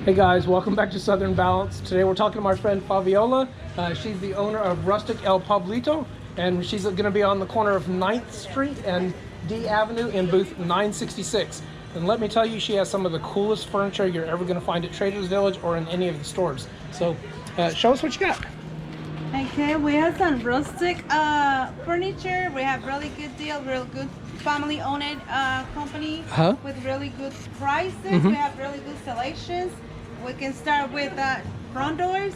Hey guys, welcome back to Southern Balance. Today we're talking to my friend Fabiola. She's the owner of Rustic El Pueblito, and she's going to be on the corner of 9th Street and D Avenue in booth 966. And let me tell you, she has some of the coolest furniture you're ever going to find at Trader's Village or in any of the stores. So show us what you got. Okay, we have some rustic furniture. We have really good deal, real good family-owned company with really good prices. We have really good selections. We can start with front doors.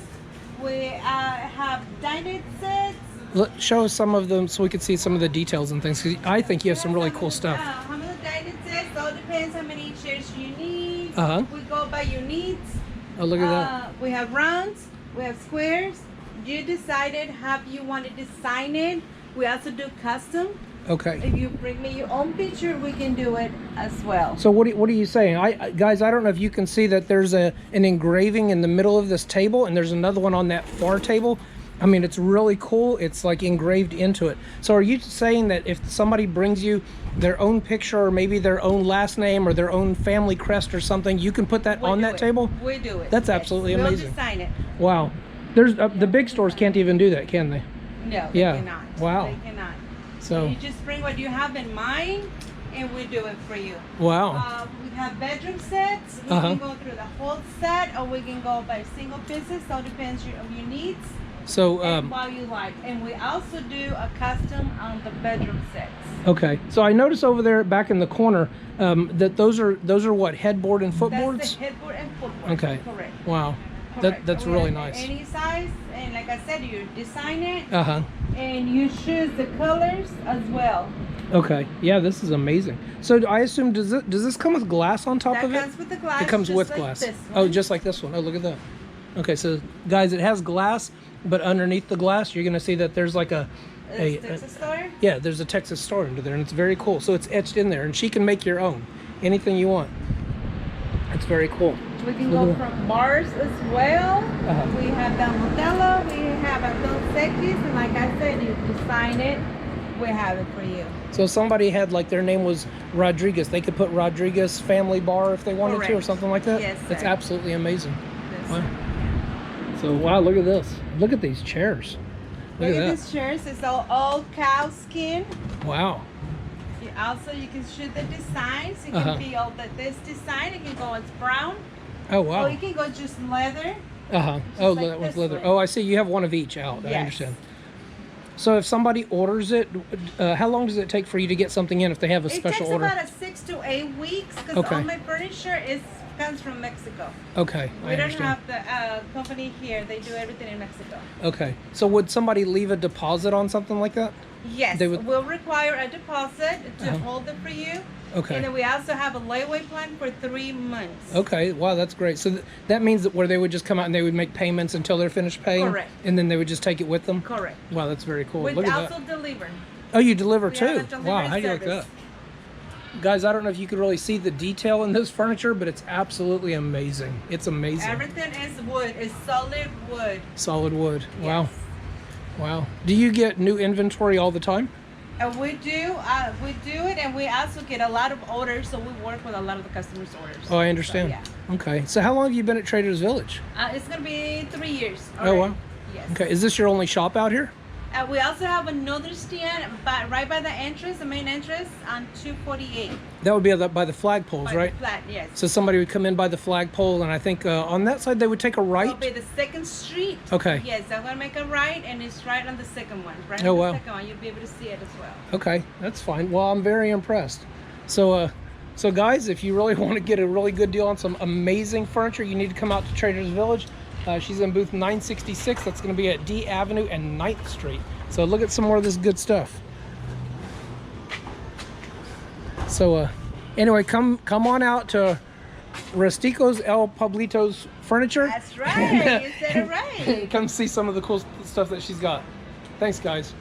We have dining sets. Show us some of them so we can see some of the details and things. 'Cause I think you have some really cool stuff. How many dining sets? So it depends how many chairs you need. We go by your needs. Oh, look at that. We have rounds. We have squares. You decided how you want to design it. We also do custom. Okay. If you bring me your own picture, we can do it as well. So what are you saying? Guys, I don't know if you can see that there's an engraving in the middle of this table, and there's another one on that far table. I mean, it's really cool. It's like engraved into it. So are you saying that if somebody brings you their own picture or maybe their own last name or their own family crest or something, you can put that on that table? We do it. That's absolutely amazing. We'll design it. Wow. There's the big stores can't even do that, can they? No, they cannot. Wow. They cannot. So you just bring what you have in mind, and we do it for you. Wow. We have bedroom sets. We can go through the whole set, or we can go by single pieces. So it depends on your needs. So and what you like. And we also do a custom on the bedroom sets. Okay. So I noticed over there back in the corner that those are what, headboard and footboards? That's the headboard and footboard. Okay. Correct. Wow. Correct. That's really nice. Any size, and like I said, you design it. And you choose the colors as well. Okay. Yeah, this is amazing. So I assume does this come with glass on top of it? That comes with the glass. It comes with like glass. This Oh, just like this one. Oh, look at that. Okay, so guys, it has glass, but underneath the glass, you're gonna see that there's like a Texas Star? Yeah, there's a Texas Star under there, and it's very cool. So it's etched in there, and she can make your own, anything you want. It's very cool. We can go from bars as well. We have the Modelo, we have a Dos Equis, and like I said, you design it, we have it for you. So if somebody had, like, their name was Rodriguez, they could put Rodriguez Family Bar if they wanted to, or something like that? Yes, sir. It's absolutely amazing. Yes. Wow. So, wow, look at this. Look at these chairs. Look at these chairs. It's all cow skin. Wow. You can shoot the designs. It can be all this design. It can go as brown. Oh, wow. Or it can go just leather. Oh, like that one's leather. Oh, I see. You have one of each out. Yes. I understand. So if somebody orders it, how long does it take for you to get something in if they have a special order? It takes about 6 to 8 weeks because all my furniture comes from Mexico. Okay, I understand. We don't have the company here. They do everything in Mexico. Okay. So would somebody leave a deposit on something like that? Yes. We'll require a deposit to hold it for you. Okay. And then we also have a layaway plan for 3 months. Okay. Wow, that's great. So that means that where they would just come out and they would make payments until they're finished paying? Correct. And then they would just take it with them? Correct. Wow, that's very cool. We Look at also that. deliver. Oh, you deliver We too? have a delivery Wow, how do you like service. that? Guys, I don't know if you could really see the detail in this furniture, but it's absolutely amazing. It's amazing. Everything is wood. It's solid wood. Solid wood. Wow. Yes. Wow. Do you get new inventory all the time? We do it, and we also get a lot of orders, so we work with a lot of the customers' orders. Oh, I understand. So, yeah. Okay. So how long have you been at Trader's Village? It's going to be 3 years. Oh, wow. Yes. Okay. Is this your only shop out here? We also have another stand right by the entrance, the main entrance, on 248. That would be by the flagpoles, right? The flat, yes. So somebody would come in by the flagpole, and I think on that side they would take a right. It'll be the second street. Okay. Yes, I'm going to make a right, and it's right on the second one. Right Oh, on wow. the second one. You'll be able to see it as well. Okay, that's fine. Well, I'm very impressed. So, so guys, if you really want to get a really good deal on some amazing furniture, you need to come out to Trader's Village. She's in booth 966. That's going to be at D Avenue and 9th Street. So look at some more of this good stuff. So anyway, come on out to Rusticos El Pueblito's furniture. That's right. You said it right. Come see some of the cool stuff that she's got. Thanks, guys.